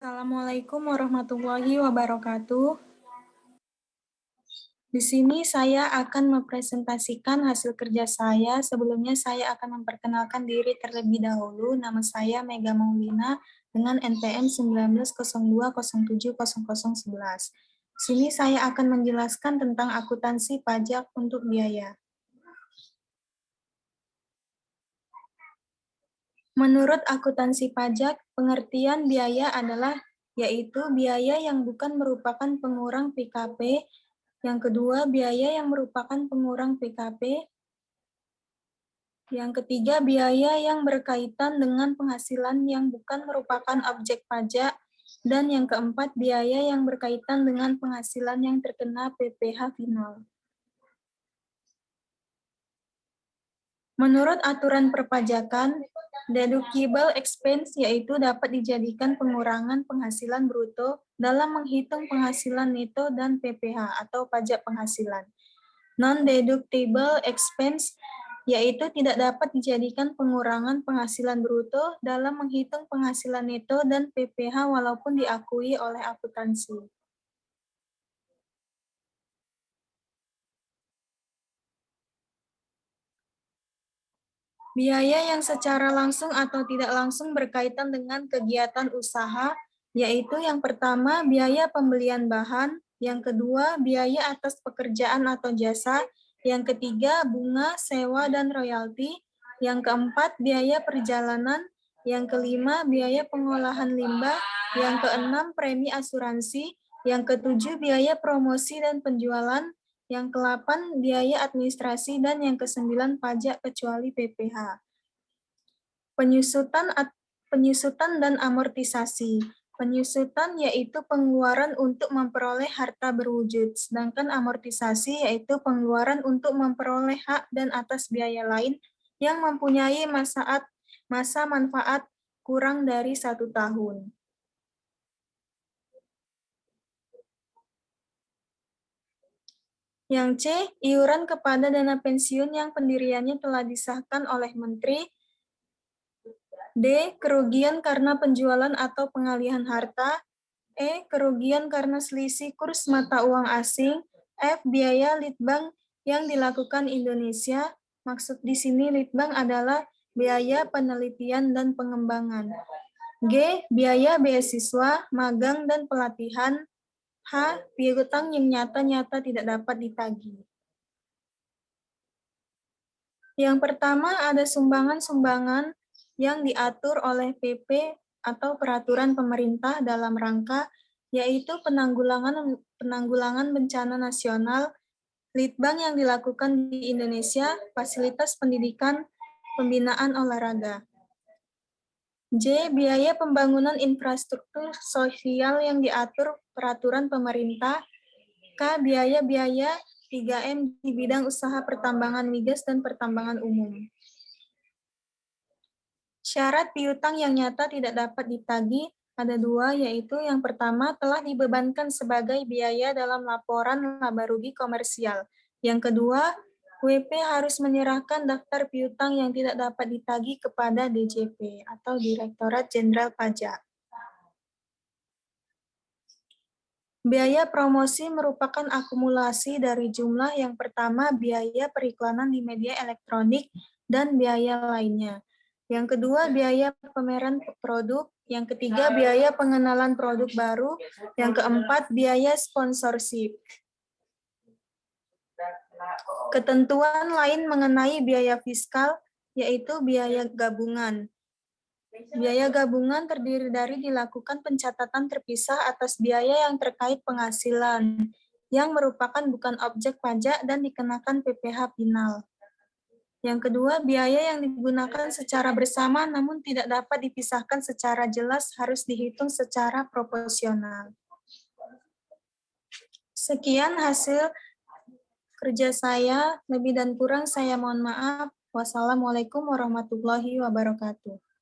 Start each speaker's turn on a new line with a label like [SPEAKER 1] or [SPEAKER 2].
[SPEAKER 1] Assalamualaikum warahmatullahi wabarakatuh. Di sini saya akan mempresentasikan hasil kerja saya. Sebelumnya saya akan memperkenalkan diri terlebih dahulu. Nama saya Mega Maulina dengan NPM 1902070011. Di sini saya akan menjelaskan tentang akuntansi pajak untuk biaya. Menurut akuntansi pajak, pengertian biaya adalah yaitu biaya yang bukan merupakan pengurang PKP. Yang kedua, biaya yang merupakan pengurang PKP. Yang ketiga, biaya yang berkaitan dengan penghasilan yang bukan merupakan objek pajak. Dan yang keempat, biaya yang berkaitan dengan penghasilan yang terkena PPh final. Menurut aturan perpajakan, deductible expense yaitu dapat dijadikan pengurangan penghasilan bruto dalam menghitung penghasilan neto dan PPh atau pajak penghasilan. Non-deductible expense yaitu tidak dapat dijadikan pengurangan penghasilan bruto dalam menghitung penghasilan neto dan PPh walaupun diakui oleh akuntansi. Biaya yang secara langsung atau tidak langsung berkaitan dengan kegiatan usaha, yaitu yang pertama biaya pembelian bahan, yang kedua biaya atas pekerjaan atau jasa, yang ketiga bunga, sewa, dan royalti, yang keempat biaya perjalanan, yang kelima biaya pengolahan limbah, yang keenam premi asuransi, yang ketujuh biaya promosi dan penjualan, yang ke-8 biaya administrasi, dan yang ke-9 pajak kecuali PPh. Penyusutan dan amortisasi. Penyusutan yaitu pengeluaran untuk memperoleh harta berwujud, sedangkan amortisasi yaitu pengeluaran untuk memperoleh hak dan atas biaya lain yang mempunyai masa manfaat kurang dari 1 tahun. Yang C, iuran kepada dana pensiun yang pendiriannya telah disahkan oleh Menteri. D, kerugian karena penjualan atau pengalihan harta. E, kerugian karena selisih kurs mata uang asing. F, biaya litbang yang dilakukan Indonesia. Maksud di sini litbang adalah biaya penelitian dan pengembangan. G, biaya beasiswa, magang, dan pelatihan. H, piutang yang nyata-nyata tidak dapat ditagih. Yang pertama ada sumbangan-sumbangan yang diatur oleh PP atau peraturan pemerintah dalam rangka yaitu penanggulangan bencana nasional, litbang yang dilakukan di Indonesia, fasilitas pendidikan, pembinaan olahraga. J, biaya pembangunan infrastruktur sosial yang diatur peraturan pemerintah. K, biaya-biaya 3M di bidang usaha pertambangan migas dan pertambangan umum. Syarat piutang yang nyata tidak dapat ditagih ada 2, yaitu yang pertama telah dibebankan sebagai biaya dalam laporan laba rugi komersial. Yang kedua, WP harus menyerahkan daftar piutang yang tidak dapat ditagih kepada DJP atau Direktorat Jenderal Pajak. Biaya promosi merupakan akumulasi dari jumlah yang pertama biaya periklanan di media elektronik dan biaya lainnya. Yang kedua, biaya pameran produk. Yang ketiga, biaya pengenalan produk baru. Yang keempat, biaya sponsorship. Ketentuan lain mengenai biaya fiskal, yaitu biaya gabungan. Biaya gabungan terdiri dari dilakukan pencatatan terpisah atas biaya yang terkait penghasilan, yang merupakan bukan objek pajak dan dikenakan PPh final. Yang kedua, biaya yang digunakan secara bersama namun tidak dapat dipisahkan secara jelas harus dihitung secara proporsional. Sekian hasil kerja saya, lebih dan kurang saya mohon maaf. Wassalamualaikum warahmatullahi wabarakatuh.